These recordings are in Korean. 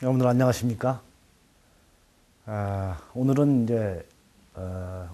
여러분들 안녕하십니까? 오늘은 이제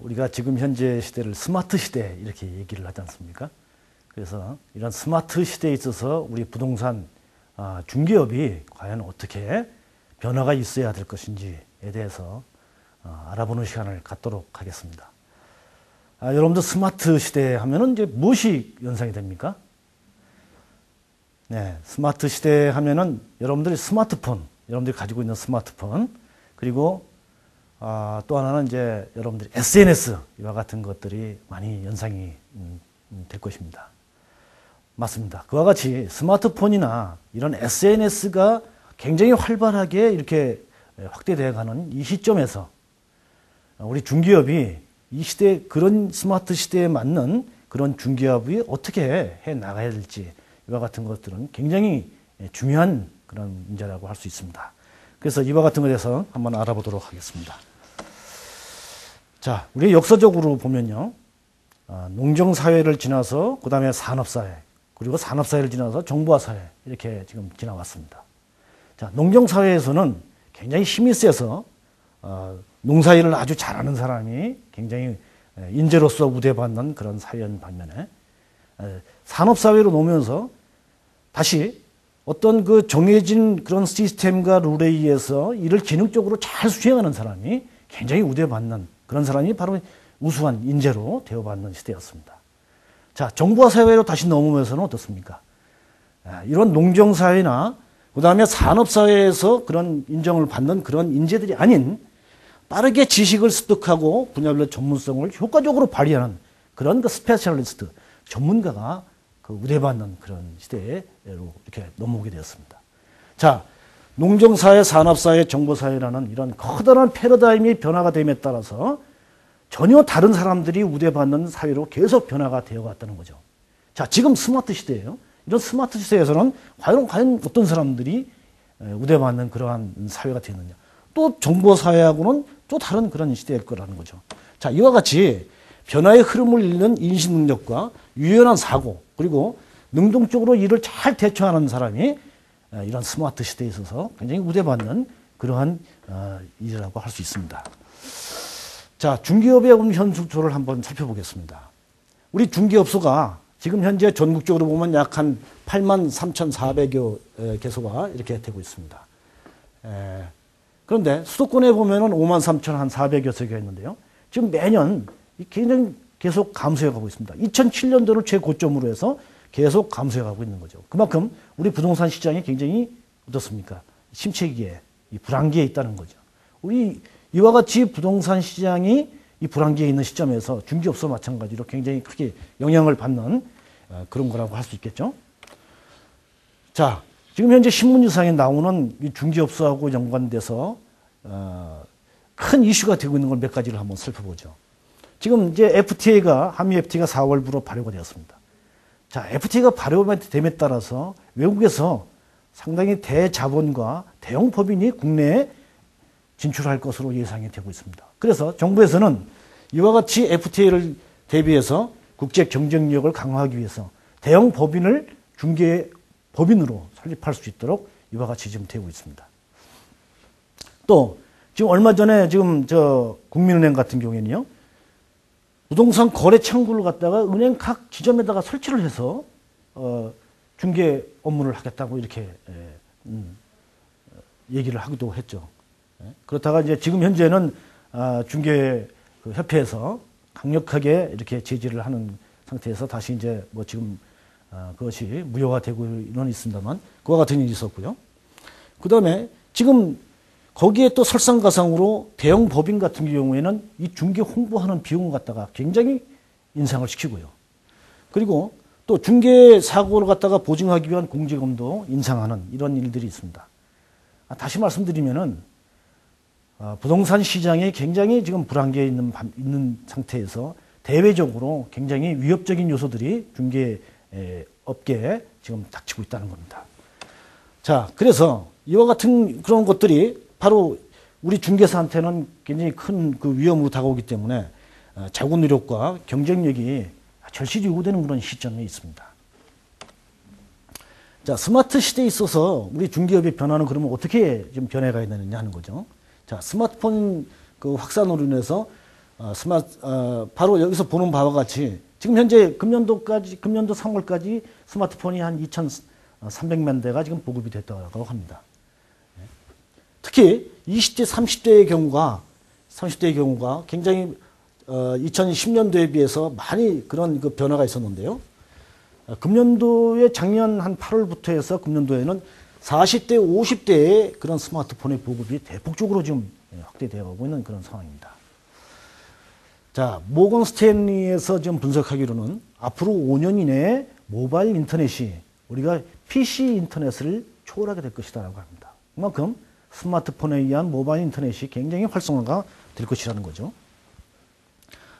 우리가 지금 현재 시대를 스마트 시대 이렇게 얘기를 하지 않습니까? 그래서 이런 스마트 시대에 있어서 우리 부동산 중개업이 과연 어떻게 변화가 있어야 될 것인지에 대해서 알아보는 시간을 갖도록 하겠습니다. 여러분들 스마트 시대 하면은 이제 무엇이 연상이 됩니까? 네, 스마트 시대 하면은 여러분들이 스마트폰, 여러분들이 가지고 있는 스마트폰, 그리고 또 하나는 이제 여러분들이 SNS 이와 같은 것들이 많이 연상이 될 것입니다. 맞습니다. 그와 같이 스마트폰이나 이런 SNS가 굉장히 활발하게 이렇게 확대되어 가는 이 시점에서 우리 중개업이 이 시대, 그런 스마트 시대에 맞는 그런 중개업이 어떻게 해 나가야 될지 이와 같은 것들은 굉장히 중요한 그런 문제라고 할 수 있습니다. 그래서 이와 같은 것에 대해서 한번 알아보도록 하겠습니다. 자, 우리 역사적으로 보면요. 농정사회를 지나서 그 다음에 산업사회, 그리고 산업사회를 지나서 정보화사회 이렇게 지금 지나왔습니다. 자, 농정사회에서는 굉장히 힘이 세서 농사일을 아주 잘하는 사람이 굉장히 인재로서 우대받는 그런 사회인 반면에 산업사회로 놓으면서 다시 어떤 그 정해진 그런 시스템과 룰에 의해서 이를 기능적으로 잘 수행하는 사람이 굉장히 우대받는 그런 사람이 바로 우수한 인재로 대우받는 시대였습니다. 자, 정보화 사회로 다시 넘으면서는 어떻습니까? 이런 농정사회나 그 다음에 산업사회에서 그런 인정을 받는 그런 인재들이 아닌 빠르게 지식을 습득하고 분야별로 전문성을 효과적으로 발휘하는 그런 그 스페셜리스트, 전문가가 그 우대받는 그런 시대로 이렇게 넘어오게 되었습니다. 자, 농정사회, 산업사회, 정보사회라는 이런 커다란 패러다임이 변화가 됨에 따라서 전혀 다른 사람들이 우대받는 사회로 계속 변화가 되어 갔다는 거죠. 자, 지금 스마트 시대예요. 이런 스마트 시대에서는 과연 어떤 사람들이 우대받는 그러한 사회가 되느냐. 또 정보사회하고는 또 다른 그런 시대일 거라는 거죠. 자, 이와 같이 변화의 흐름을 읽는 인식능력과 유연한 사고, 그리고 능동적으로 일을 잘 대처하는 사람이 이런 스마트 시대에 있어서 굉장히 우대받는 그러한 일이라고 할 수 있습니다. 자, 중개업의 현수초를 한번 살펴보겠습니다. 우리 중개업소가 지금 현재 전국적으로 보면 약 한 83,400여 개소가 이렇게 되고 있습니다. 그런데 수도권에 보면은 53,400여 개가 있는데요. 지금 매년 굉장히 계속 감소해 가고 있습니다. 2007년도를 최고점으로 해서 계속 감소해 가고 있는 거죠. 그만큼 우리 부동산 시장이 굉장히 어떻습니까? 침체기에, 이 불황기에 있다는 거죠. 우리 이와 같이 부동산 시장이 이 불황기에 있는 시점에서 중개업소 마찬가지로 굉장히 크게 영향을 받는 그런 거라고 할 수 있겠죠. 자, 지금 현재 신문지상에 나오는 이 중개업소하고 연관돼서 큰 이슈가 되고 있는 걸 몇 가지를 한번 살펴보죠. 지금 이제 한미 FTA가 4월부로 발효가 되었습니다. 자, FTA가 발효됨에 따라서 외국에서 상당히 대자본과 대형 법인이 국내에 진출할 것으로 예상이 되고 있습니다. 그래서 정부에서는 이와 같이 FTA를 대비해서 국제 경쟁력을 강화하기 위해서 대형 법인을 중개 법인으로 설립할 수 있도록 이와 같이 지금 되고 있습니다. 또 지금 얼마 전에 지금 국민은행 같은 경우에는요. 부동산 거래 창구를 갖다가 은행 각 지점에다가 설치를 해서 중개 업무를 하겠다고 이렇게 얘기를 하기도 했죠. 그렇다가 이제 지금 현재는 중개 협회에서 강력하게 이렇게 제지를 하는 상태에서 다시 이제 뭐 지금 그것이 무효가 되고는 있습니다만 그와 같은 일이 있었고요. 그 다음에 지금 거기에 또 설상가상으로 대형 법인 같은 경우에는 이 중개 홍보하는 비용을 갖다가 굉장히 인상을 시키고요. 그리고 또 중개 사고를 갖다가 보증하기 위한 공제금도 인상하는 이런 일들이 있습니다. 다시 말씀드리면은 부동산 시장이 굉장히 지금 불황기에 있는 상태에서 대외적으로 굉장히 위협적인 요소들이 중개 업계에 지금 닥치고 있다는 겁니다. 자, 그래서 이와 같은 그런 것들이 바로 우리 중개사한테는 굉장히 큰 그 위험으로 다가오기 때문에 자구 노력과 경쟁력이 절실히 요구되는 그런 시점에 있습니다. 자, 스마트 시대에 있어서 우리 중기업의 변화는 그러면 어떻게 좀 변해가야 되느냐 하는 거죠. 자, 스마트폰 그 확산으로 인해서 바로 여기서 보는 바와 같이 지금 현재 금년도 3월까지 스마트폰이 한 2,300만 대가 지금 보급이 됐다고 합니다. 특히 20대, 30대의 경우가 굉장히 2010년도에 비해서 많이 그런 그 변화가 있었는데요. 금년도에 작년 한 8월부터 해서 금년도에는 40대, 50대의 그런 스마트폰의 보급이 대폭적으로 지금 확대되어 가고 있는 그런 상황입니다. 자, 모건 스탠리에서 지금 분석하기로는 앞으로 5년 이내에 모바일 인터넷이 우리가 PC 인터넷을 초월하게 될 것이다라고 합니다. 그만큼 스마트폰에 의한 모바일 인터넷이 굉장히 활성화가 될 것이라는 거죠.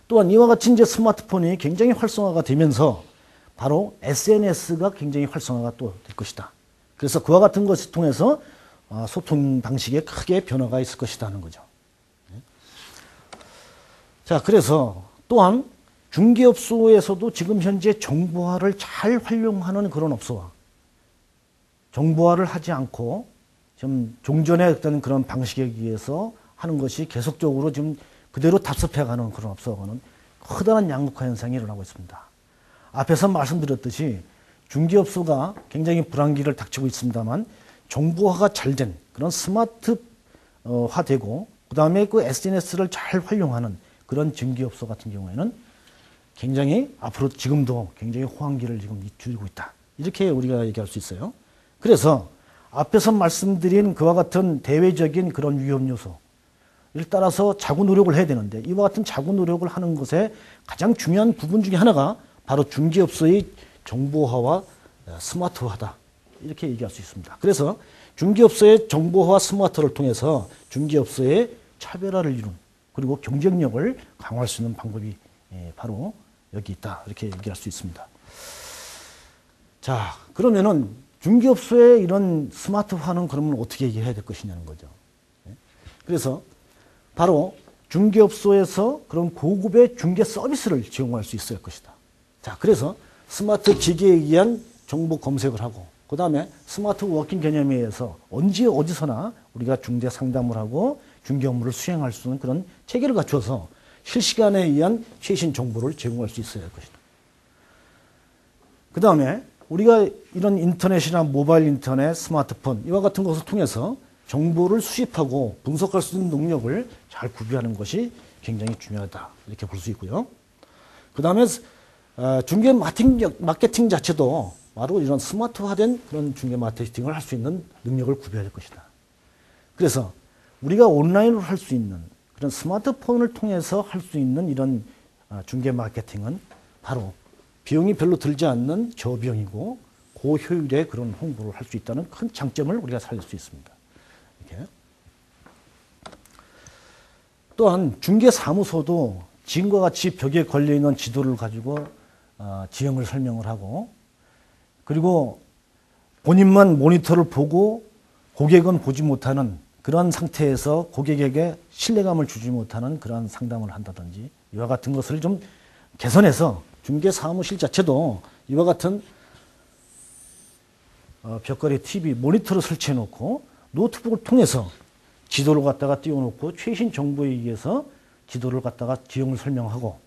또한 이와 같이 이제 스마트폰이 굉장히 활성화가 되면서 바로 SNS가 굉장히 활성화가 또 될 것이다. 그래서 그와 같은 것을 통해서 소통 방식에 크게 변화가 있을 것이다 하는 거죠. 자, 그래서 또한 중개업소에서도 지금 현재 정보화를 잘 활용하는 그런 업소와 정보화를 하지 않고 좀 종전의 어떤 그런 방식에 의해서 하는 것이 계속적으로 지금 그대로 답습해가는 그런 업소하고는 커다란 양극화 현상이 일어나고 있습니다. 앞에서 말씀드렸듯이 중개업소가 굉장히 불황기를 닥치고 있습니다만 정보화가 잘 된 그런 스마트화되고 그 다음에 그 SNS를 잘 활용하는 그런 중개업소 같은 경우에는 굉장히 앞으로 지금도 굉장히 호황기를 지금 줄이고 있다. 이렇게 우리가 얘기할 수 있어요. 그래서 앞에서 말씀드린 그와 같은 대외적인 그런 위험 요소를 따라서 자구 노력을 해야 되는데 이와 같은 자구 노력을 하는 것에 가장 중요한 부분 중에 하나가 바로 중개업소의 정보화와 스마트화다. 이렇게 얘기할 수 있습니다. 그래서 중개업소의 정보화 스마트를 통해서 중개업소의 차별화를 이룬 그리고 경쟁력을 강화할 수 있는 방법이 바로 여기 있다. 이렇게 얘기할 수 있습니다. 자, 그러면은 중개업소의 이런 스마트화는 그러면 어떻게 해야 될 것이냐는 거죠. 그래서 바로 중개업소에서 그런 고급의 중개 서비스를 제공할 수 있을 것이다. 자, 그래서 스마트 기기에 의한 정보 검색을 하고 그 다음에 스마트 워킹 개념에 의해서 언제 어디서나 우리가 중개 상담을 하고 중개 업무를 수행할 수 있는 그런 체계를 갖춰서 실시간에 의한 최신 정보를 제공할 수 있어야 할 것이다. 그 다음에 우리가 이런 인터넷이나 모바일 인터넷, 스마트폰 이와 같은 것을 통해서 정보를 수집하고 분석할 수 있는 능력을 잘 구비하는 것이 굉장히 중요하다. 이렇게 볼 수 있고요. 그 다음에 중개 마케팅 자체도 바로 이런 스마트화된 그런 중개 마케팅을 할 수 있는 능력을 구비해야 될 것이다. 그래서 우리가 온라인으로 할 수 있는 그런 스마트폰을 통해서 할 수 있는 이런 중개 마케팅은 바로 비용이 별로 들지 않는 저비용이고 고효율의 그런 홍보를 할 수 있다는 큰 장점을 우리가 살릴 수 있습니다. 이렇게. 또한 중개사무소도 지금과 같이 벽에 걸려있는 지도를 가지고 지형을 설명을 하고 그리고 본인만 모니터를 보고 고객은 보지 못하는 그런 상태에서 고객에게 신뢰감을 주지 못하는 그런 상담을 한다든지 이와 같은 것을 좀 개선해서 중개사무실 자체도 이와 같은 벽걸이 TV 모니터를 설치해 놓고 노트북을 통해서 지도를 갖다가 띄워놓고 최신 정보에 의해서 지도를 갖다가 지형을 설명하고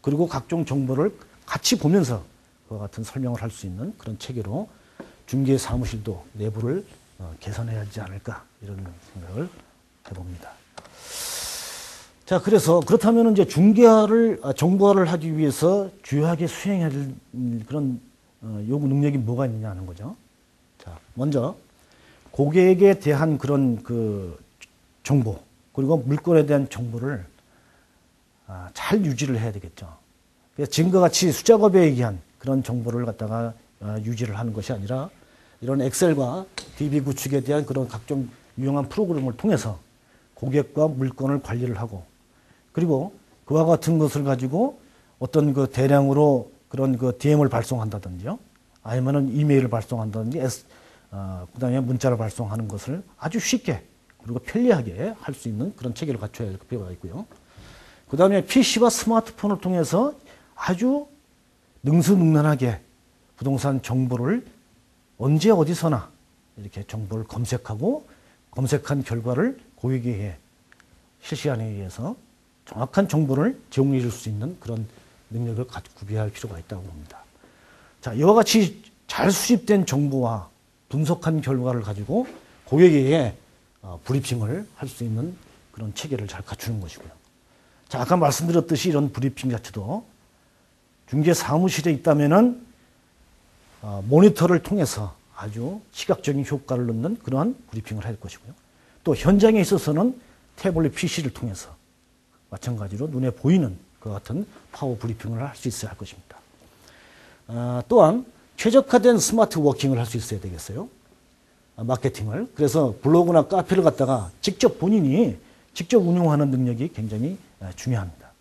그리고 각종 정보를 같이 보면서 그와 같은 설명을 할 수 있는 그런 체계로 중개사무실도 내부를 개선해야 하지 않을까 이런 생각을 해봅니다. 자, 그래서 그렇다면 이제 정보화를 하기 위해서 주요하게 수행해야 될 그런 요구 능력이 뭐가 있느냐 하는 거죠. 자, 먼저 고객에 대한 그런 그 정보 그리고 물건에 대한 정보를 잘 유지를 해야 되겠죠. 그래서 지금과 같이 수작업에 의한 그런 정보를 갖다가 유지를 하는 것이 아니라 이런 엑셀과 DB 구축에 대한 그런 각종 유용한 프로그램을 통해서 고객과 물건을 관리를 하고 그리고 그와 같은 것을 가지고 어떤 그 대량으로 그런 그 DM을 발송한다든지요. 아니면은 이메일을 발송한다든지 그다음에 문자를 발송하는 것을 아주 쉽게 그리고 편리하게 할 수 있는 그런 체계를 갖춰야 할 필요가 있고요. 그다음에 PC와 스마트폰을 통해서 아주 능수능란하게 부동산 정보를 언제 어디서나 이렇게 정보를 검색하고 검색한 결과를 고객에게 실시간에 의해서 정확한 정보를 제공해 줄 수 있는 그런 능력을 구비할 필요가 있다고 봅니다. 자, 이와 같이 잘 수집된 정보와 분석한 결과를 가지고 고객에게 브리핑을 할 수 있는 그런 체계를 잘 갖추는 것이고요. 자, 아까 말씀드렸듯이 이런 브리핑 자체도 중개 사무실에 있다면은 모니터를 통해서 아주 시각적인 효과를 넣는 그러한 브리핑을 할 것이고요. 또 현장에 있어서는 태블릿 PC를 통해서 마찬가지로 눈에 보이는 그 같은 파워 브리핑을 할 수 있어야 할 것입니다. 또한 최적화된 스마트 워킹을 할 수 있어야 되겠어요. 마케팅을. 그래서 블로그나 카페를 갖다가 직접 본인이 직접 운영하는 능력이 굉장히 중요합니다.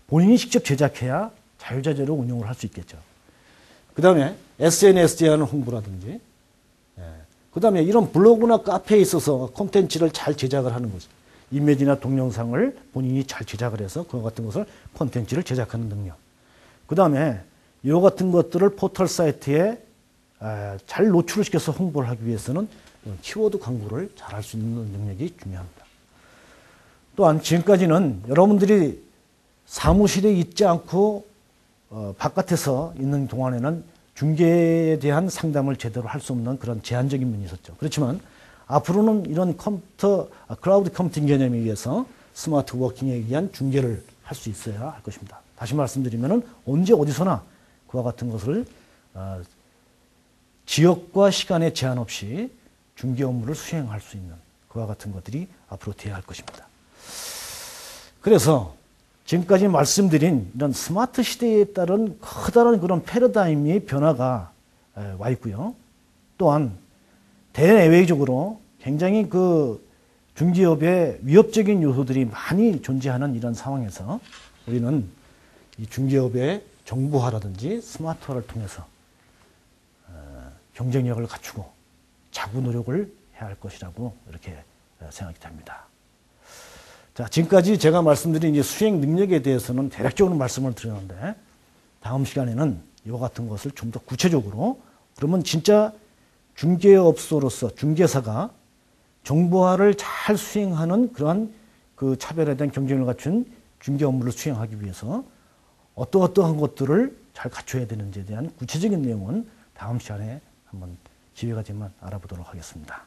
본인이 직접 제작해야 자유자재로 운영을 할 수 있겠죠. 그 다음에 SNS에 대한 홍보라든지, 그 다음에 이런 블로그나 카페에 있어서 콘텐츠를 잘 제작을 하는 거죠. 이미지나 동영상을 본인이 잘 제작을 해서 그와 같은 것을 콘텐츠를 제작하는 능력. 그 다음에 이와 같은 것들을 포털 사이트에 잘 노출을 시켜서 홍보를 하기 위해서는 키워드 광고를 잘 할 수 있는 능력이 중요합니다. 또한 지금까지는 여러분들이 사무실에 있지 않고 바깥에서 있는 동안에는 중개에 대한 상담을 제대로 할 수 없는 그런 제한적인 면이 있었죠. 그렇지만 앞으로는 이런 클라우드 컴퓨팅 개념에 의해서 스마트 워킹에 의한 중개를 할 수 있어야 할 것입니다. 다시 말씀드리면 언제 어디서나 그와 같은 것을 지역과 시간에 제한 없이 중개 업무를 수행할 수 있는 그와 같은 것들이 앞으로 되어야 할 것입니다. 그래서 지금까지 말씀드린 이런 스마트 시대에 따른 커다란 그런 패러다임의 변화가 와 있고요. 또한 대내외적으로 굉장히 그 중개업에 위협적인 요소들이 많이 존재하는 이런 상황에서 우리는 이 중개업의 정보화라든지 스마트화를 통해서 경쟁력을 갖추고 자구 노력을 해야 할 것이라고 이렇게 생각이 됩니다. 자, 지금까지 제가 말씀드린 이제 수행 능력에 대해서는 대략적으로 말씀을 드렸는데 다음 시간에는 이와 같은 것을 좀 더 구체적으로 그러면 진짜 중개업소로서 중개사가 정보화를 잘 수행하는 그러한 그 차별화된 경쟁을 갖춘 중개 업무를 수행하기 위해서 어떠한 것들을 잘 갖춰야 되는지에 대한 구체적인 내용은 다음 시간에 한번 기회가 되면 알아보도록 하겠습니다.